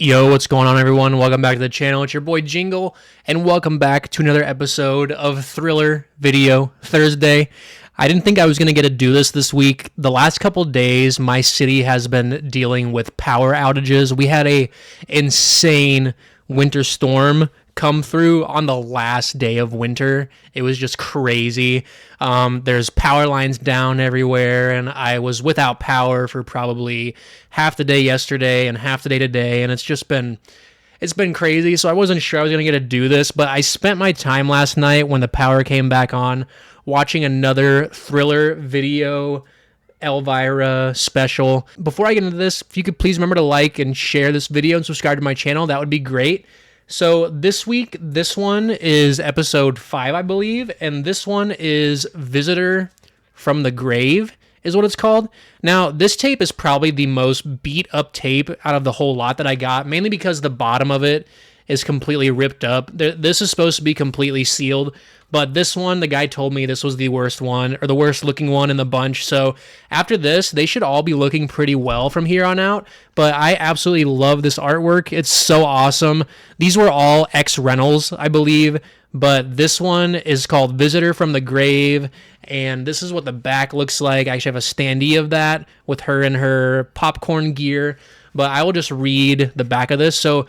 Yo, what's going on, everyone? Welcome back to the channel. It's your boy Jingle, and welcome back to another episode of Thriller Video Thursday. I didn't think I was going to get to do this week. The last couple days, my city has been dealing with power outages. We had a insane winter storm come through on the last day of winter. It was just crazy. There's power lines down everywhere, and I was without power for probably half the day yesterday and half the day today, and it's been crazy. So I wasn't sure I was gonna get to do this, but I spent my time last night when the power came back on watching another Thriller Video Elvira special. Before I get into this, if you could please remember to like and share this video and subscribe to my channel, that would be great. So this week, this one is episode 5, I believe, and this one is Visitor from the Grave is what it's called. Now, this tape is probably the most beat up tape out of the whole lot that I got, mainly because the bottom of it is completely ripped up. This is supposed to be completely sealed, but this one, the guy told me this was the worst one, or the worst looking one in the bunch. So after this, they should all be looking pretty well from here on out. But I absolutely love this artwork. It's so awesome. These were all ex-rentals, I believe, but this one is called Visitor from the Grave, and this is what the back looks like. I actually have a standee of that with her in her popcorn gear, but I will just read the back of this. So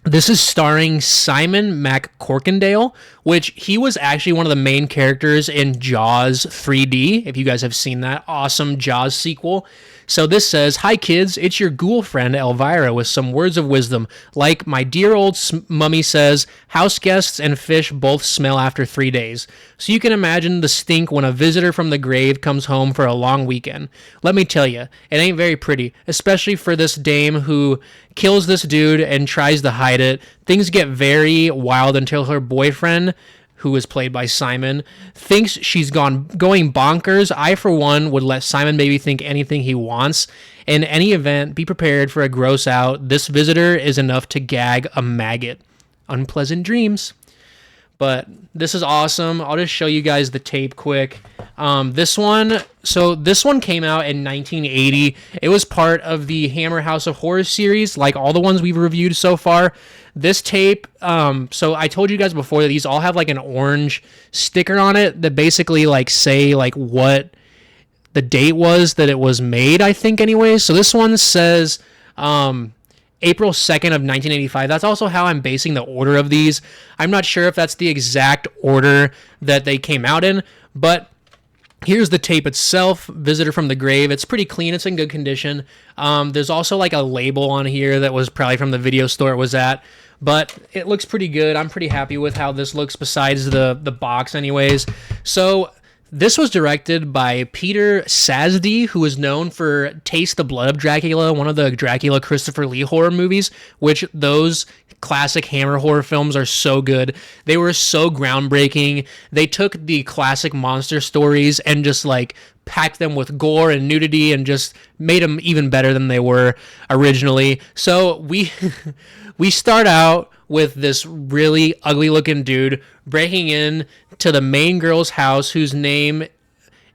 this is starring Simon MacCorkindale, which he was actually one of the main characters in Jaws 3D, if you guys have seen that awesome Jaws sequel. So this says, "Hi kids, it's your ghoul friend Elvira with some words of wisdom. Like my dear old mummy says, house guests and fish both smell after 3 days. So you can imagine the stink when a visitor from the grave comes home for a long weekend. Let me tell you, it ain't very pretty, especially for this dame who kills this dude and tries to hide it. Things get very wild until her boyfriend, who is played by Simon, thinks she's going bonkers. I, for one, would let Simon maybe think anything he wants. In any event, be prepared for a gross out. This visitor is enough to gag a maggot. Unpleasant dreams." But this is awesome. I'll just show you guys the tape quick. This one came out in 1980. It was part of the Hammer House of Horrors series, like all the ones we've reviewed so far. This tape, so I told you guys before that these all have like an orange sticker on it that basically like say like what the date was that it was made, I think anyways. So this one says April 2nd of 1985. That's also how I'm basing the order of these. I'm not sure if that's the exact order that they came out in, but here's the tape itself, Visitor from the Grave. It's pretty clean. It's in good condition. There's also like a label on here that was probably from the video store it was at, but it looks pretty good. I'm pretty happy with how this looks besides the box anyways. So this was directed by Peter Sasdy, who is known for Taste the Blood of Dracula, one of the Dracula Christopher Lee horror movies, which those classic Hammer horror films are so good. They were so groundbreaking. They took the classic monster stories and just like packed them with gore and nudity and just made them even better than they were originally. So we we start out with this really ugly looking dude breaking in to the main girl's house, whose name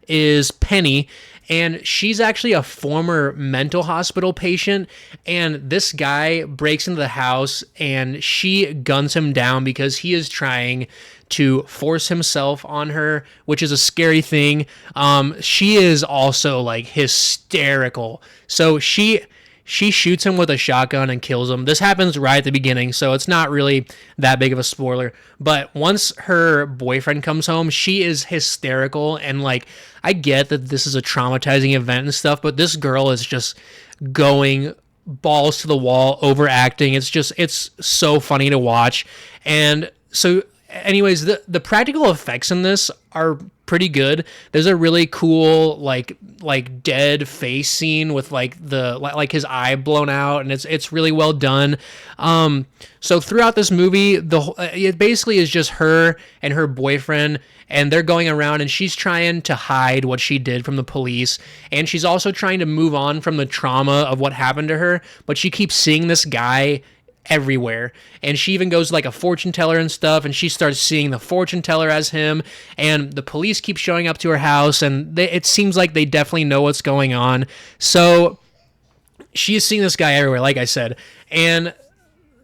is Penny, and she's actually a former mental hospital patient, and this guy breaks into the house and she guns him down because he is trying to force himself on her, which is a scary thing. She is also like hysterical. So she shoots him with a shotgun and kills him. This happens right at the beginning, so it's not really that big of a spoiler. But once her boyfriend comes home, she is hysterical. And like, I get that this is a traumatizing event and stuff, but this girl is just going balls to the wall, overacting. It's so funny to watch. And so anyways, the practical effects in this are pretty good. There's a really cool like dead face scene with like his eye blown out, and it's really well done. So throughout this movie, it basically is just her and her boyfriend, and they're going around, and she's trying to hide what she did from the police, and she's also trying to move on from the trauma of what happened to her, but she keeps seeing this guy everywhere, and she even goes to like a fortune teller and stuff, and she starts seeing the fortune teller as him, and the police keep showing up to her house, and it seems like they definitely know what's going on. So she is seeing this guy everywhere, like I said. And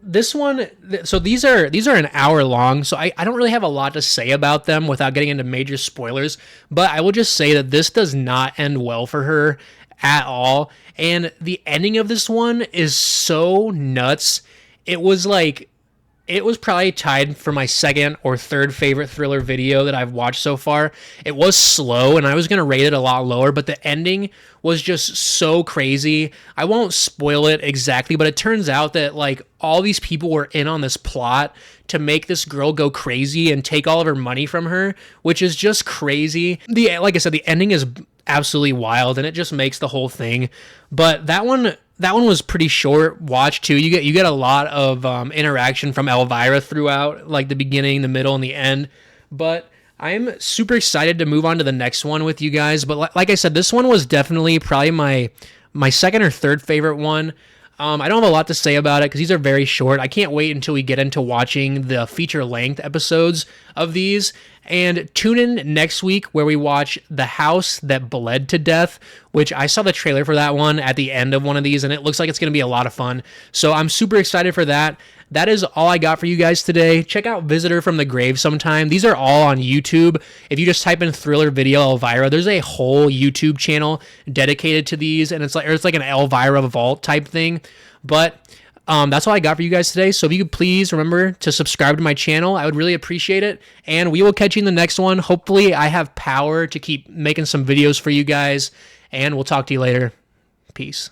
this one, so these are an hour long, so I don't really have a lot to say about them without getting into major spoilers, but I will just say that this does not end well for her at all. And the ending of this one is so nuts. It was like, it was probably tied for my second or third favorite thriller video that I've watched so far. It was slow, and I was going to rate it a lot lower, but the ending was just so crazy. I won't spoil it exactly, but it turns out that like all these people were in on this plot to make this girl go crazy and take all of her money from her, which is just crazy. Like I said, the ending is absolutely wild, and it just makes the whole thing. But that one was pretty short watch too. You get a lot of interaction from Elvira throughout, like the beginning, the middle, and the end. But I'm super excited to move on to the next one with you guys. But like I said, this one was definitely probably my second or third favorite one. I don't have a lot to say about it because these are very short. I can't wait until we get into watching the feature-length episodes of these. And tune in next week where we watch The House That Bled to Death, which I saw the trailer for that one at the end of one of these, and it looks like it's going to be a lot of fun. So I'm super excited for that. That is all I got for you guys today. Check out Visitor from the Grave sometime. These are all on YouTube. If you just type in thriller video Elvira, there's a whole YouTube channel dedicated to these, and it's like an Elvira vault type thing. But that's all I got for you guys today. So if you could please remember to subscribe to my channel, I would really appreciate it. And we will catch you in the next one. Hopefully I have power to keep making some videos for you guys, and we'll talk to you later. Peace.